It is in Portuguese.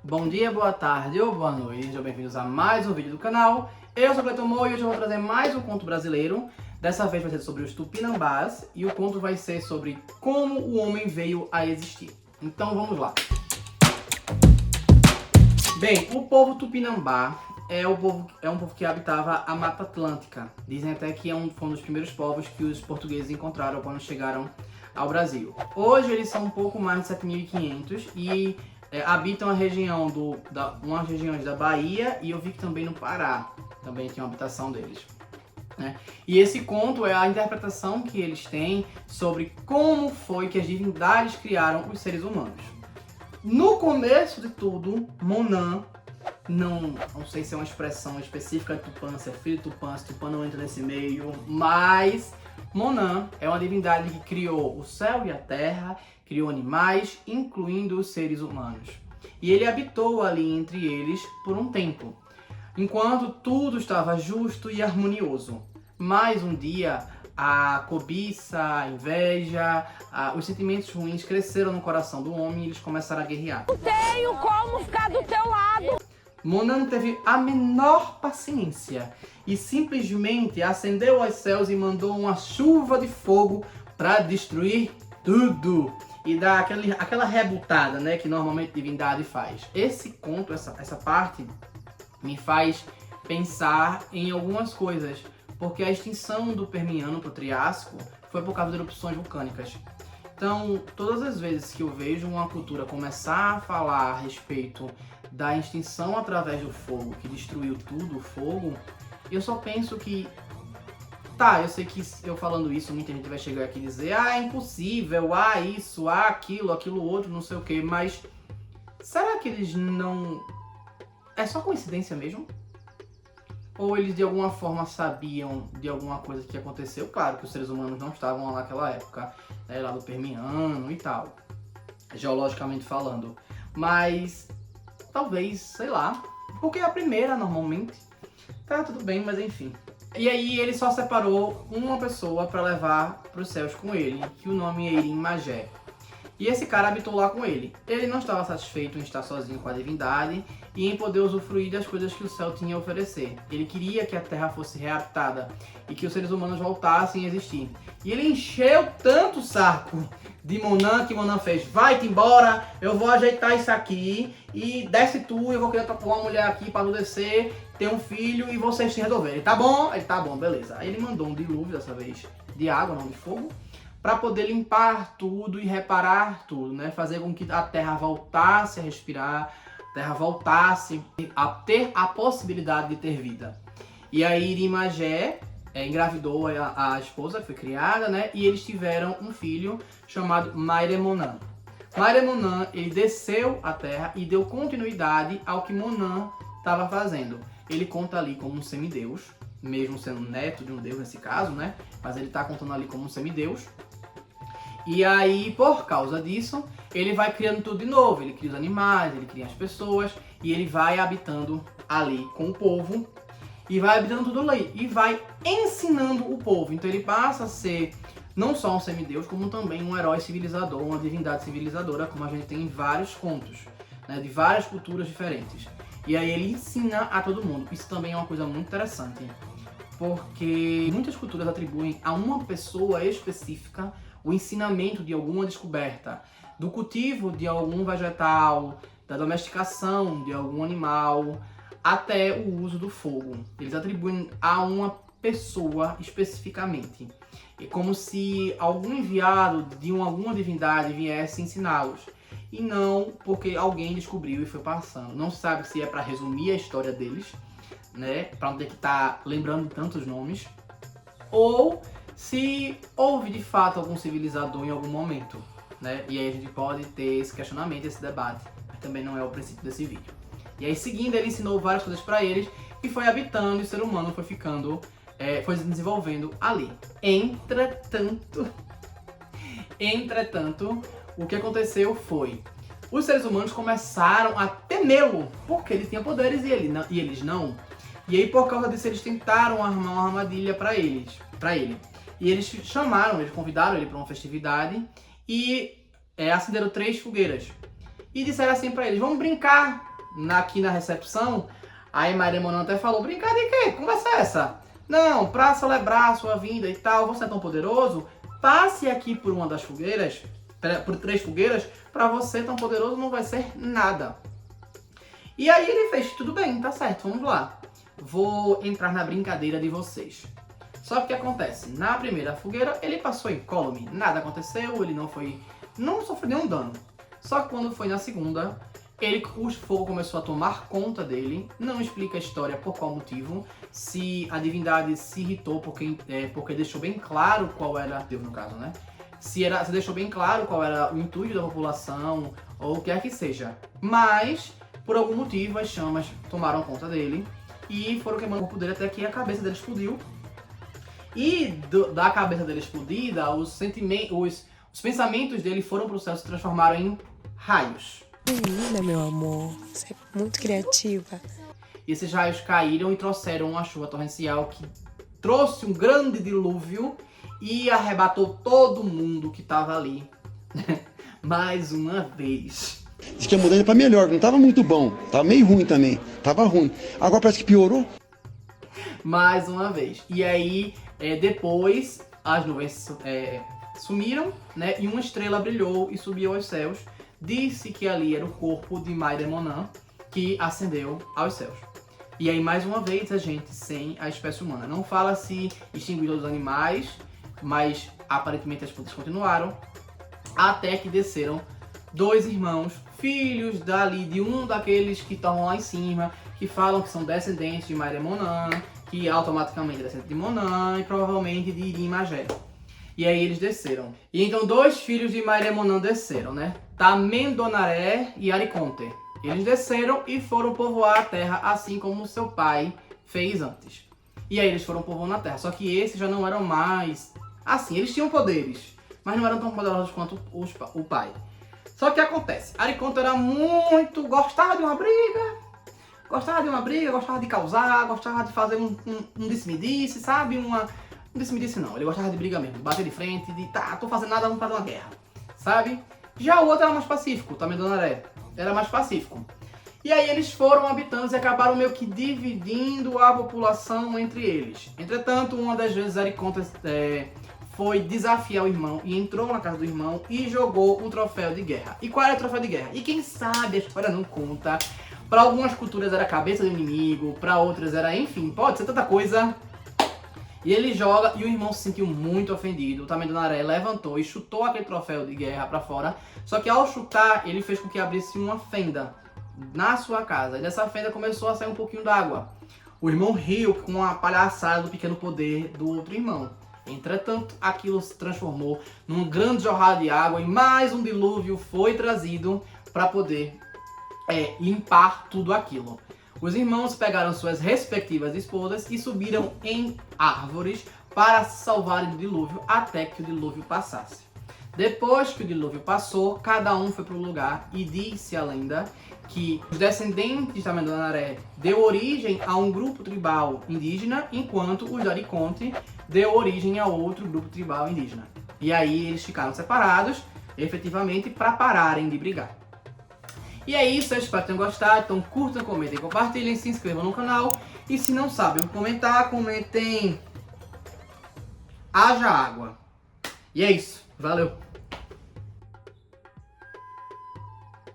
Bom dia, boa tarde ou boa noite, sejam bem-vindos a mais um vídeo do canal. Eu sou o Cleiton Moura e hoje eu vou trazer mais um conto brasileiro. Dessa vez vai ser sobre os Tupinambás e o conto vai ser sobre como o homem veio a existir. Então vamos lá. Bem, o povo Tupinambá é um povo que habitava a Mata Atlântica. Dizem até que foi um dos primeiros povos que os portugueses encontraram quando chegaram ao Brasil. Hoje eles são um pouco mais de 7.500 e habitam a região umas regiões da Bahia e eu vi que também no Pará também tem uma habitação deles. Né? E esse conto é a interpretação que eles têm sobre como foi que as divindades criaram os seres humanos. No começo de tudo, Monan, não sei se é uma expressão específica de Tupã, se é filho de Tupã, se Tupã não entra nesse meio, mas Monan é uma divindade que criou o céu e a terra, criou animais, incluindo os seres humanos. E ele habitou ali entre eles por um tempo, enquanto tudo estava justo e harmonioso. Mas um dia, a cobiça, a inveja, os sentimentos ruins cresceram no coração do homem e eles começaram a guerrear. Não tenho como ficar do teu lado! Monan não teve a menor paciência e simplesmente acendeu os céus e mandou uma chuva de fogo para destruir tudo e dar aquela rebutada, né, que normalmente a divindade faz. Esse conto, essa parte, me faz pensar em algumas coisas, porque a extinção do Permiano para o Triássico foi por causa de erupções vulcânicas. Então, todas as vezes que eu vejo uma cultura começar a falar a respeito da extinção através do fogo, que destruiu tudo, o fogo, eu só penso que, eu sei que eu falando isso, muita gente vai chegar aqui e dizer, é impossível, isso, aquilo outro, não sei o que, mas será que eles não... É só coincidência mesmo? Ou eles de alguma forma sabiam de alguma coisa que aconteceu? Claro que os seres humanos não estavam lá naquela época, né, lá do Permiano e tal, geologicamente falando. Mas talvez, sei lá, porque é a primeira normalmente. Tá, tudo bem, mas enfim. E aí ele só separou uma pessoa para levar para os céus com ele, que o nome é Irim Magé. E esse cara habitou lá com ele. Ele não estava satisfeito em estar sozinho com a divindade e em poder usufruir das coisas que o céu tinha a oferecer. Ele queria que a terra fosse reatada e que os seres humanos voltassem a existir. E ele encheu tanto o saco de Monan que Monan fez: vai-te embora, eu vou ajeitar isso aqui e desce tu, eu vou querer uma mulher aqui para tu descer, ter um filho e vocês se resolverem. Tá bom? Ele, tá bom, beleza. Aí ele mandou um dilúvio, dessa vez de água, não de fogo, para poder limpar tudo e reparar tudo, né? Fazer com que a terra voltasse a respirar, a terra voltasse a ter a possibilidade de ter vida. E aí Irim Magé engravidou a esposa, que foi criada, né? E eles tiveram um filho chamado Mairemonan. Mairemonan, ele desceu à terra e deu continuidade ao que Monan estava fazendo. Ele conta ali como um semideus, mesmo sendo neto de um deus nesse caso, né? Mas ele está contando ali como um semideus. E aí, por causa disso, ele vai criando tudo de novo. Ele cria os animais, ele cria as pessoas e ele vai habitando ali com o povo e vai habitando tudo ali e vai ensinando o povo. Então ele passa a ser não só um semideus, como também um herói civilizador, uma divindade civilizadora, como a gente tem em vários contos, né, de várias culturas diferentes. E aí ele ensina a todo mundo. Isso também é uma coisa muito interessante, porque muitas culturas atribuem a uma pessoa específica o ensinamento de alguma descoberta, do cultivo de algum vegetal, da domesticação de algum animal, até o uso do fogo. Eles atribuem a uma pessoa especificamente. É como se algum enviado de alguma divindade viesse ensiná-los. E não porque alguém descobriu e foi passando. Não se sabe se é para resumir a história deles, né, para não ter que estar lembrando tantos nomes, ou se houve de fato algum civilizador em algum momento, né? E aí a gente pode ter esse questionamento, esse debate, mas também não é o princípio desse vídeo. E aí seguindo, ele ensinou várias coisas para eles e foi habitando e o ser humano foi ficando, foi se desenvolvendo ali. Entretanto, o que aconteceu foi, os seres humanos começaram a temê-lo, porque ele tinha poderes e eles não. E aí por causa disso eles tentaram armar uma armadilha para ele. E eles convidaram ele para uma festividade e acenderam 3 fogueiras. E disseram assim para eles: vamos brincar aqui na recepção, aí Maria Monã até falou, brincar de quê? Que conversa é essa? Não, pra celebrar a sua vinda e tal, você é tão poderoso, passe aqui por uma das fogueiras, por 3 fogueiras, pra você tão poderoso não vai ser nada. E aí ele fez, tudo bem, tá certo, vamos lá. Vou entrar na brincadeira de vocês. Só que o que acontece? Na primeira fogueira, ele passou incólume, nada aconteceu, ele não sofreu nenhum dano. Só que quando foi na segunda, o fogo começou a tomar conta dele, não explica a história por qual motivo, se a divindade se irritou porque deixou bem claro qual era, Deus no caso, né? Se deixou bem claro qual era o intuito da população, ou o que quer que seja. Mas, por algum motivo, as chamas tomaram conta dele e foram queimando o corpo dele até que a cabeça dele explodiu. E da cabeça dele explodida, os pensamentos dele foram para o céu e se transformaram em raios. Menina, meu amor, você é muito criativa. E esses raios caíram e trouxeram uma chuva torrencial que trouxe um grande dilúvio e arrebatou todo mundo que estava ali. Mais uma vez. Diz que a mudança é pra melhor, não tava muito bom, tava meio ruim também, tava ruim. Agora parece que piorou. Mais uma vez. E aí, depois, as nuvens sumiram, né? E uma estrela brilhou e subiu aos céus. Disse que ali era o corpo de Maire Monã, que ascendeu aos céus. E aí, mais uma vez, a gente sem a espécie humana. Não fala se extinguiu os animais, mas aparentemente as frutas continuaram. Até que desceram 2 irmãos, filhos de um daqueles que estão lá em cima, que falam que são descendentes de Maire Monã, que automaticamente é descendente de Monã e provavelmente de Irimagé. E aí eles desceram. E então 2 filhos de Maire Monã desceram, né? Tamendonaré e Ariconte. Eles desceram e foram povoar a terra assim como seu pai fez antes. E aí eles foram povoando a terra. Só que esses já não eram mais... Assim, eles tinham poderes, mas não eram tão poderosos quanto o pai. Só que o que acontece? Ariconte era muito... Gostava de uma briga, gostava de causar, gostava de fazer um disse-me-disse, sabe? Não disse-me-disse não, ele gostava de briga mesmo, de bater de frente, de tô fazendo nada, vamos fazer uma guerra, sabe? Já o outro era mais pacífico, Tamendonaré, era mais pacífico. E aí eles foram habitantes e acabaram meio que dividindo a população entre eles. Entretanto, uma das vezes Ariconte foi desafiar o irmão e entrou na casa do irmão e jogou um troféu de guerra. E qual era o troféu de guerra? E quem sabe, a história não conta. Para algumas culturas era a cabeça do inimigo, para outras era, enfim, pode ser tanta coisa. E ele joga e o irmão se sentiu muito ofendido. O Tamendonaré levantou e chutou aquele troféu de guerra para fora. Só que ao chutar, ele fez com que abrisse uma fenda na sua casa. E dessa fenda começou a sair um pouquinho d'água. O irmão riu com a palhaçada do pequeno poder do outro irmão. Entretanto, aquilo se transformou num grande jorrada de água e mais um dilúvio foi trazido para poder limpar tudo aquilo. Os irmãos pegaram suas respectivas esposas e subiram em árvores para se salvarem do dilúvio até que o dilúvio passasse. Depois que o dilúvio passou, cada um foi para o lugar e disse a lenda que os descendentes de Tamendonaré deu origem a um grupo tribal indígena, enquanto os de Ariconte deu origem a outro grupo tribal indígena. E aí eles ficaram separados, efetivamente, para pararem de brigar. E é isso, eu espero que tenham gostado. Então curtam, comentem, compartilhem, se inscrevam no canal. E se não sabem comentar, comentem haja água. E é isso, valeu!